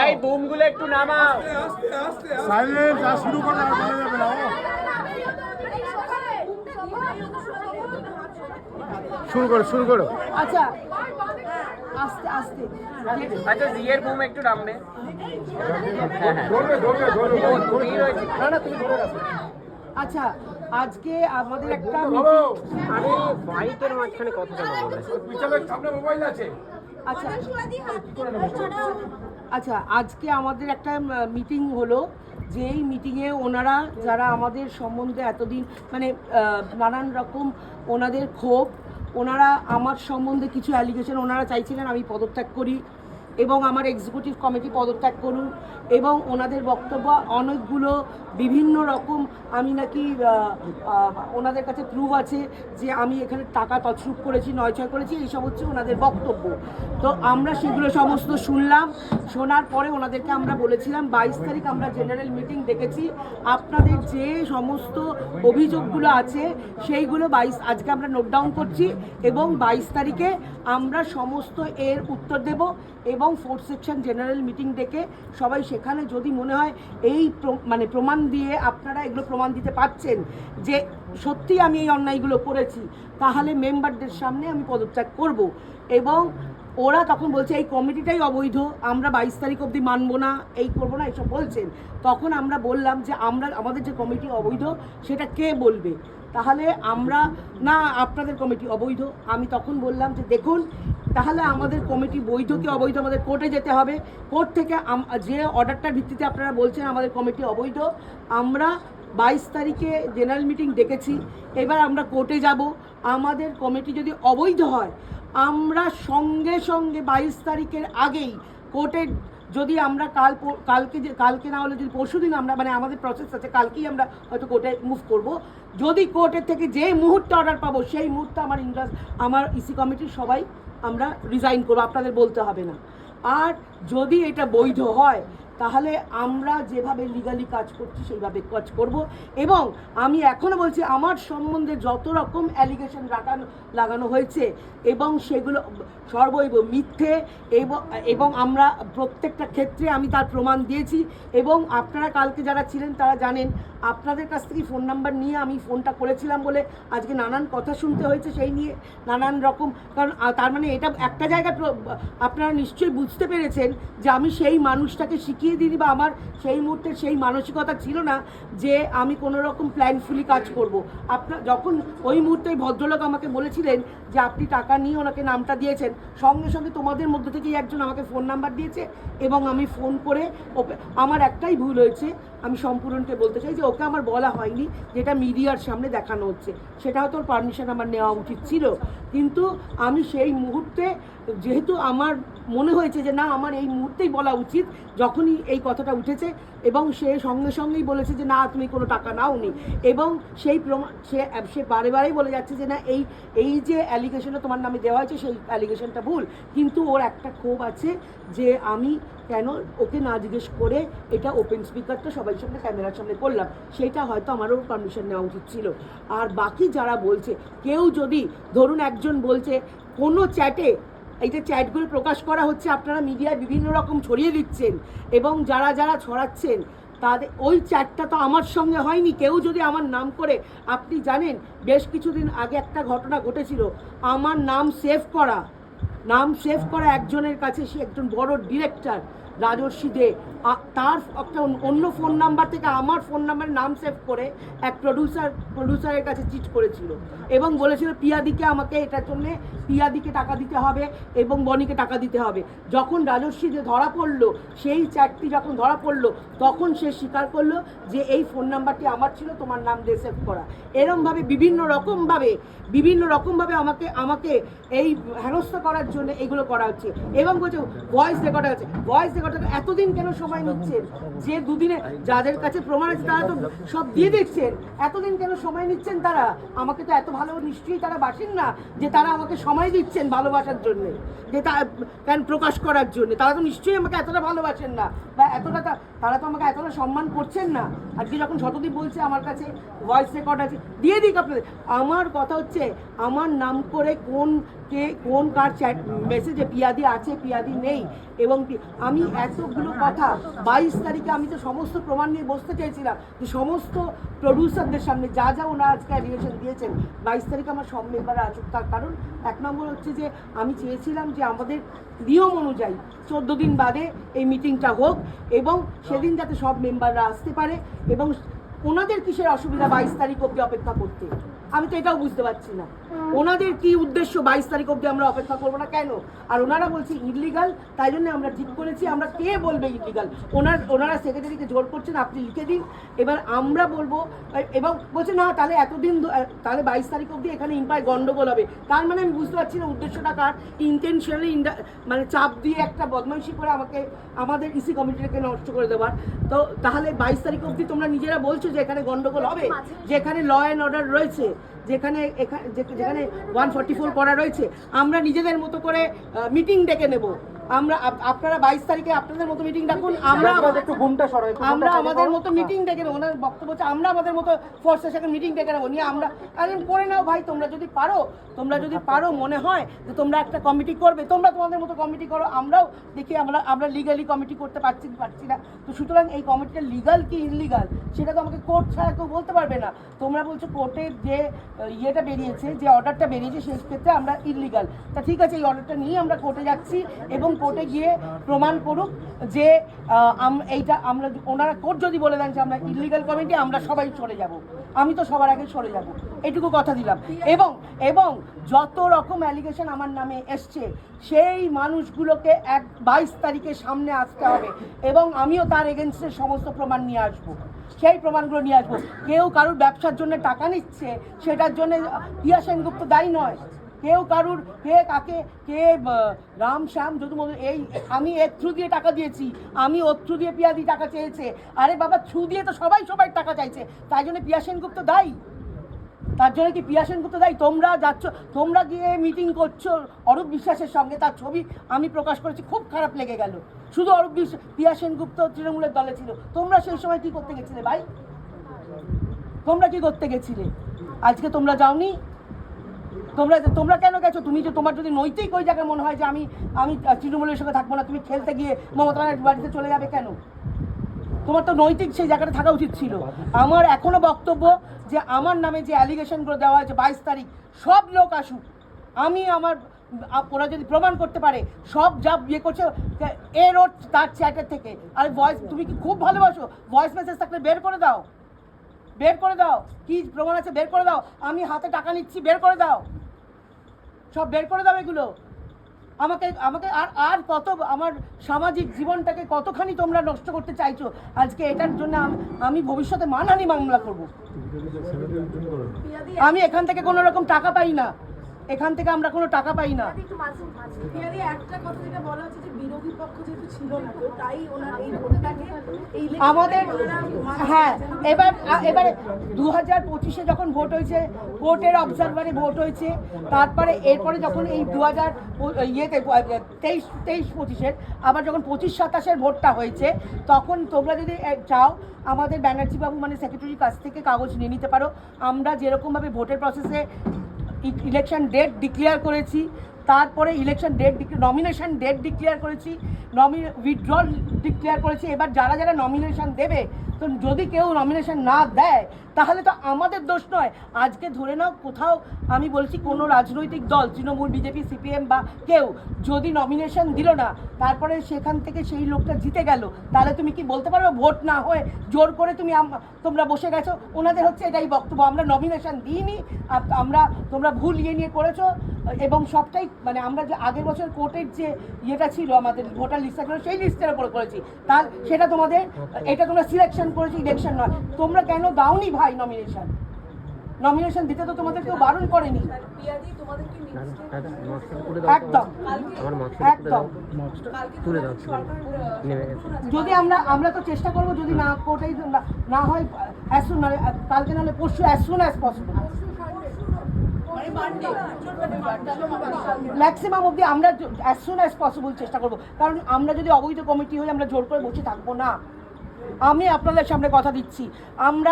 এই বুমগুলো একটু নামাও। সাইলেন্ট, আর শুরু করো, আর বলা যাবে না। শুরু করো। আচ্ছা, আস্তে আস্তে। আচ্ছা, জিয়ের বুম একটু নামবে। আচ্ছা, আজকে আমাদের একটা আরে বাইকের মাঝখানে কথাটা বলবে। মোবাইল আছে। আচ্ছা আচ্ছা, আজকে আমাদের একটা মিটিং হলো, যেই মিটিংয়ে ওনারা যারা আমাদের সম্বন্ধে এতদিন মানে নানান রকম ওনাদের ক্ষোভ, ওনারা আমার সম্বন্ধে কিছু অ্যালিগেশন ওনারা চাইছিলেন আমি পদত্যাগ করি এবং আমার এক্সিকিউটিভ কমিটি পদত্যাগ করুন, এবং ওনাদের বক্তব্য অনেকগুলো বিভিন্ন রকম আমি নাকি ওনাদের কাছে প্রুফ আছে যে আমি এখানে টাকা তছরূপ করেছি, নয়ছয় করেছি, এইসব হচ্ছে ওনাদের বক্তব্য। তো আমরা সেগুলো সমস্ত শুনলাম, শোনার পরে ওনাদেরকে আমরা বলেছিলাম 22 তারিখ আমরা জেনারেল মিটিং ডেকেছি, আপনাদের যে সমস্ত অভিযোগগুলো আছে সেইগুলো আজকে আমরা নোট ডাউন করছি এবং 22 তারিখে আমরা সমস্ত এর উত্তর দেব এবং 4th সেকশন জেনারেল মিটিং ডেকে সবাই সেখানে যদি মনে হয় এই মানে প্রমাণ দিয়ে আপনারা এগুলো প্রমাণ দিতে পারছেন যে সত্যি আমি এই অন্যায়গুলো করেছি, তাহলে মেম্বারদের সামনে আমি পদত্যাগ করব। এবং ওরা তখন বলছে এই কমিটিটাই অবৈধ, আমরা 22 তারিখ অবধি মানবো না, এই করবো না, এইসব বলছেন। তখন আমরা বললাম যে আমাদের যে কমিটি অবৈধ সেটা কে বলবে, তাহলে আমরা না আপনাদের কমিটি অবৈধ। আমি তখন বললাম যে দেখুন, তাহলে আমাদের কমিটি বৈধ কি অবৈধ আমাদের কোর্টে যেতে হবে, কোর্ট থেকে যে অর্ডারটার ভিত্তিতে আপনারা বলছেন আমাদের কমিটি অবৈধ, আমরা 22 তারিখে জেনারেল মিটিং ডেকেছি, এবার আমরা কোর্টে যাব। আমাদের কমিটি যদি অবৈধ হয় আমরা সঙ্গে সঙ্গে 22 তারিখের আগেই কোর্টে, যদি আমরা কালকে না হলে যদি পরশু দিন আমরা মানে আমাদের প্রসেস আছে, কালকেই আমরা হয়তো কোর্টে মুভ করব। যদি কোর্টের থেকে যে মুহূর্তে অর্ডার পাবো সেই মুহূর্তে আমার ইসি কমিটির সবাই আমরা রিজাইন করবো, আপনাদের বলতে হবে না। আর যদি এটা বৈধ হয় তাহলে আমরা যেভাবে লিগালি কাজ করছি সেইভাবে কাজ করব। এবং আমি এখনও বলছি আমার সম্বন্ধে যত রকম অ্যালিগেশন লাগানো হয়েছে এবং সেগুলো সর্বৈব মিথ্যে, এবং আমরা প্রত্যেকটা ক্ষেত্রে আমি তার প্রমাণ দিয়েছি। এবং আপনারা কালকে যারা ছিলেন তারা জানেন, আপনাদের কাছ থেকে ফোন নাম্বার নিয়ে আমি ফোনটা করেছিলাম বলে আজকে নানান কথা শুনতে হয়েছে সেই নিয়ে নানান রকম, কারণ তার মানে এটা একটা জায়গায় আপনারা নিশ্চয়ই বুঝতে পেরেছেন যে আমি সেই মানুষটাকে শিখিয়ে দিই বা আমার সেই মুহূর্তে সেই মানসিকতা ছিল না যে আমি কোনো রকম প্ল্যানফুলি কাজ করব। যখন ওই মুহূর্তে ভদ্রলোক আমাকে বলেছিলেন যে আপনি টাকা নিয়ে ওনাকে নামটা দিয়েছেন, সঙ্গে সঙ্গে তোমাদের মধ্যে থেকেই একজন আমাকে ফোন নাম্বার দিয়েছে এবং আমি ফোন করে আমার একটাই ভুল হয়েছে, আমি সম্পূর্ণকে বলতে চাই যে ওকে আমার বলা হয়নি যেটা মিডিয়ার সামনে দেখানো হচ্ছে, সেটা হয়তো ওর পারমিশন আমার নেওয়া উচিত ছিল। কিন্তু আমি সেই মুহূর্তে যেহেতু আমার মনে হয়েছে যে না আমার এই মুহূর্তেই বলা উচিত, যখনই এই কথাটা উঠেছে এবং সে সঙ্গে সঙ্গেই বলেছে যে না তুমি কোনো টাকা নাওনি, এবং সেই প্রমাণ সে বারে বারেই বলে যাচ্ছে যে না এই যে অ্যালিগেশনটা তোমার নামে দেওয়া হয়েছে সেই অ্যালিগেশনটা ভুল। কিন্তু ওর একটা ক্ষোভ আছে যে আমি কেন ওকে না জিজ্ঞেস করে এটা ওপেন স্পিকারটা সবাই সামনে ক্যামেরার সামনে করলাম, সেইটা হয়তো আমারও পারমিশন নেওয়া উচিত ছিল। আর বাকি যারা বলছে, কেউ যদি ধরুন একজন বলছে কোনো চ্যাটে, এই যে চ্যাটগুলো প্রকাশ করা হচ্ছে আপনারা মিডিয়ায় বিভিন্ন রকম ছড়িয়ে দিচ্ছেন এবং যারা যারা ছড়াচ্ছেন তাদের ওই চ্যাটটা তো আমার সঙ্গে হয়নি। কেউ যদি আমার নাম করে, আপনি জানেন বেশ কিছুদিন আগে একটা ঘটনা ঘটেছিল, আমার নাম সেভ করা একজনের কাছে, সে একজন বড় ডিরেক্টর রাজর্ষি দে, তার একটা অন্য ফোন নাম্বার থেকে আমার ফোন নাম্বারের নাম সেভ করে এক প্রডিউসারের কাছে চিট করেছিল এবং বলেছিল পিয়াদিকে আমাকে এটার জন্যে পিয়াদিকে টাকা দিতে হবে এবং বনিকে টাকা দিতে হবে। যখন রাজর্ষি যে ধরা পড়লো, সেই চ্যাটটি যখন ধরা পড়লো তখন সে স্বীকার করলো যে এই ফোন নাম্বারটি আমার ছিল, তোমার নাম দিয়ে সেভ করা। এরমভাবে বিভিন্ন রকমভাবে আমাকে এই হেনস্থা করার জন্য এগুলো করা হচ্ছে। এবং বলছে ভয়েস রেকর্ড আছে, এতদিন কেন সময় নিচ্ছেন? যে দুদিনে যাদের কাছে প্রমাণ আছে তারা তো সব দিয়ে দিচ্ছেন, এতদিন কেন সময় নিচ্ছেন? তারা আমাকে তো এত ভালো নিশ্চয়ই তারা বাসেন না যে তারা আমাকে সময় দিচ্ছেন ভালোবাসার জন্য, যে কেন প্রকাশ করার জন্য। তারা তো নিশ্চয়ই আমাকে এতটা ভালোবাসেন না বা এতটা তারা তো আমাকে এতটা সম্মান করছেন না। আজকে যখন শতদীপ বলছে আমার কাছে ভয়েস রেকর্ড আছে, দিয়ে দিক আপনাদের। আমার কথা হচ্ছে আমার নাম করে কোন কার চ্যাট মেসেজে পিয়াদি আছে পিয়াদি নেই, এবং আমি এতগুলো কথা 22 তারিখে আমি তো সমস্ত প্রমাণ নিয়ে বসতে চাইছিলাম যে সমস্ত প্রডিউসারদের সামনে যা ওনারা আজকে অ্যালিগেশন দিয়েছেন 22 তারিখে আমার সব মেম্বাররা আসুক। তার কারণ 1 নম্বর হচ্ছে যে আমি চেয়েছিলাম যে আমাদের নিয়ম অনুযায়ী 14 দিন বাদে এই মিটিংটা হোক এবং সেদিন যাতে সব মেম্বাররা আসতে পারে, এবং ওনাদের কিসের অসুবিধা 22 তারিখ অবধি অপেক্ষা করতে, আমি তো এটাও বুঝতে পারছি না ওনাদের কি উদ্দেশ্য 22 তারিখ অবধি আমরা অপেক্ষা করবো না কেন। আর ওনারা বলছে ইলিগাল, তাই জন্য আমরা ঠিক করেছি আমরা কে বলবে ইলিগাল, ওনারা সেক্রেটারিকে জোর করছেন আপনি লিখে দিন, এবার আমরা বলবো, এবং বলছে না তাহলে এতদিন তাহলে 22 তারিখ অবধি এখানে ইম্পায় গন্ডগোল হবে। তার মানে আমি বুঝতে পারছি না উদ্দেশ্যটা কার, ইন্টেনশনালি মানে চাপ দিয়ে একটা বদমাইশি করে আমাদের ইসি কমিটিটাকে নষ্ট করে দেওয়ার। তো তাহলে 22 তারিখ অবধি তোমরা নিজেরা বলছো যে এখানে গন্ডগোল হবে, যেখানে ল অ্যান্ড অর্ডার রয়েছে, যেখানে 144 করা রয়েছে, আমরা নিজেদের মতো করে মিটিং ডেকে নেব। আপনারা 22 তারিখে আপনাদের মতো মিটিং ডাকুন, আমরা আমাদের মতো মিটিং ডেকে নেবো। ওনার বক্তব্য হচ্ছে আমরা আমাদের মতো ফোর্সের সাথে মিটিং ডেকে নেবো, নিয়ে আমরা করে নাও ভাই, তোমরা যদি পারো মনে হয় যে তোমরা একটা কমিটি করবে, তোমরা তোমাদের মতো কমিটি করো, আমরাও দেখি আমরা লিগালি কমিটি করতে পারছি না। তো সুতরাং এই কমিটিটা লিগাল কি ইনলিগাল সেটা তো আমাকে কোর্ট ছাড়া কেউ বলতে পারবে না। তোমরা বলছো কোর্টের যে ইয়েটা বেরিয়েছে, যে অর্ডারটা বেরিয়েছে সেই ক্ষেত্রে আমরা ইনলিগাল। তা ঠিক আছে, এই অর্ডারটা নিয়ে আমরা কোর্টে যাচ্ছি এবং কোর্টে গিয়ে প্রমাণ করুক যে ওনারা কোর্ট যদি বলে দেন যে আমরা ইলিগাল কমিটি, আমরা সবাই সরে যাব, আমি তো সবার আগে সরে যাব, এটুকু কথা দিলাম। এবং যত রকম অ্যালিগেশন আমার নামে এসছে সেই মানুষগুলোকে 22 তারিখের সামনে আসতে হবে, এবং আমিও তার এগেনস্টে সমস্ত প্রমাণ নিয়ে আসবো, সেই প্রমাণগুলো নিয়ে আসবো। কেউ কারুর ব্যবসার জন্য টাকা নিচ্ছে সেটার জন্য পিয়া সেনগুপ্ত দায়ী নয়। কেউ কারুর কে রাম শ্যাম যদি এই আমি এর থ্রু দিয়ে টাকা দিয়েছি, আমি ওর থ্রু দিয়ে পিয়াদি টাকা চেয়েছে, আরে বাবা থ্রু দিয়ে তো সবাই টাকা চাইছে, তাই জন্য পিয়া সেনগুপ্ত দায়ী? তার জন্য কি পিয়া সেনগুপ্ত দায়ী? তোমরা গিয়ে মিটিং করছো অরূপ বিশ্বাসের সঙ্গে, তার ছবি আমি প্রকাশ করেছি, খুব খারাপ লেগে গেল। শুধু পিয়া সেনগুপ্ত তৃণমূলের দলে ছিল, তোমরা সেই সময় কি করতে গেছিলে ভাই? তোমরা কি করতে গেছিলে? আজকে তোমরা যাওনি, তোমরা কেন গেছো? তোমার যদি নৈতিক ওই জায়গায় মনে হয় যে আমি তৃণমূলের সঙ্গে থাকবো না, তুমি খেলতে গিয়ে মমতা ব্যানার্জির বাড়িতে চলে যাবে কেন? তোমার তো নৈতিক সেই জায়গাটা থাকা উচিত ছিল। আমার এখনো বক্তব্য যে আমার নামে যে অ্যালিগেশনগুলো দেওয়া হয়েছে 22 তারিখ সব লোক আসুক, ওরা যদি প্রমাণ করতে পারে সব যা ইয়ে করছে ওর তার চ্যাটের থেকে, আর ভয়েস তুমি কি খুব ভালোবাসো, ভয়েস মেসেজ থাকলে বের করে দাও, কি প্রমাণ আছে বের করে দাও, আমি হাতে টাকা নিচ্ছি বের করে দাও, সব বের করে দাও এগুলো। আমাকে আর কত আমার সামাজিক জীবনটাকে কতখানি তোমরা নষ্ট করতে চাইছো আজকে, এটার জন্য আমি ভবিষ্যতে মানহানি মামলা করব। আমি এখান থেকে কোনো রকম টাকা পাই না, এখান থেকে আমরা কোনো টাকা পাই না। আমাদের হ্যাঁ, এবারে 2025-এ যখন ভোট হয়েছে, ভোটের অবজারভারে ভোট হয়েছে, তারপরে এরপরে যখন এই 2023-25-এর আবার যখন 25-27-এর ভোটটা হয়েছে, তখন তোমরা যদি চাও আমাদের ব্যানার্জি বাবু মানে সেক্রেটারির কাছ থেকে কাগজ নিয়ে নিতে পারো। আমরা যেরকমভাবে ভোটের প্রসেসে ইলেকশন ডেট ডিক্লেয়ার করেছি, তারপরে নমিনেশন ডেট ডিক্লেয়ার করেছি, উইথড্রল ডিক্লেয়ার করেছি। এবার যারা নমিনেশন দেবে, তো যদি কেউ নমিনেশন না দেয় তাহলে তো আমাদের দোষ নয়। আজকে ধরে নাও কোথাও আমি বলছি কোনো রাজনৈতিক দল, তৃণমূল, বিজেপি, সিপিএম বা কেউ যদি নমিনেশন দিল না, তারপরে সেখান থেকে সেই লোকটা জিতে গেল, তাহলে তুমি কি বলতে পারবে ভোট না হয়ে জোর করে তোমরা বসে গেছো? ওনাদের হচ্ছে এটাই বক্তব্য, আমরা নমিনেশন দিইনি, তোমরা ভুল নিয়ে করেছো, এবং সবটাই মানে আমরা যে আগের বছর কোর্টের যে ইয়েটা ছিল আমাদের ভোটার লিস্টটা, সেই লিস্টের উপর করেছি, তার সেটা তোমাদের এটা তোমরা সিলেকশন করেছি, ইলেকশন নয়। তোমরা কেন দাওনি ভাই নমিনেশন দিতে? তো তোমাদের কেউ বারণ করেনি। একদম যদি আমরা তো চেষ্টা করবো, যদি না কোর্টেই না হয় কালকে নাহলে পরশু, as soon as possible, maximum অবধি আমরা অ্যাজ সুন অ্যাজ পসিবল চেষ্টা করবো। কারণ আমরা যদি অবৈধ কমিটি হই আমরা জোর করে বসে থাকবো না, আমি আপনাদের সামনে কথা দিচ্ছি, আমরা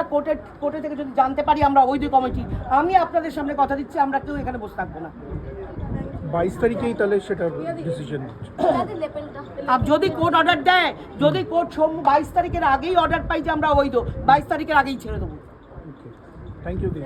কোর্টে থেকে যদি জানতে পারি আমরা অবৈধ কমিটি, আমি আপনাদের সামনে কথা দিচ্ছি আমরা কেউ এখানে বসে থাকবো না। 22 তারিখেই তাহলে সেটা ডিসিশন। আর যদি কোর্ট অর্ডার দেয়, যদি কোর্ট 22 তারিখের আগেই অর্ডার পাই যে আমরা অবৈধ, 22 তারিখের আগেই ছেড়ে দেবো। থ্যাংক ইউ দিদি।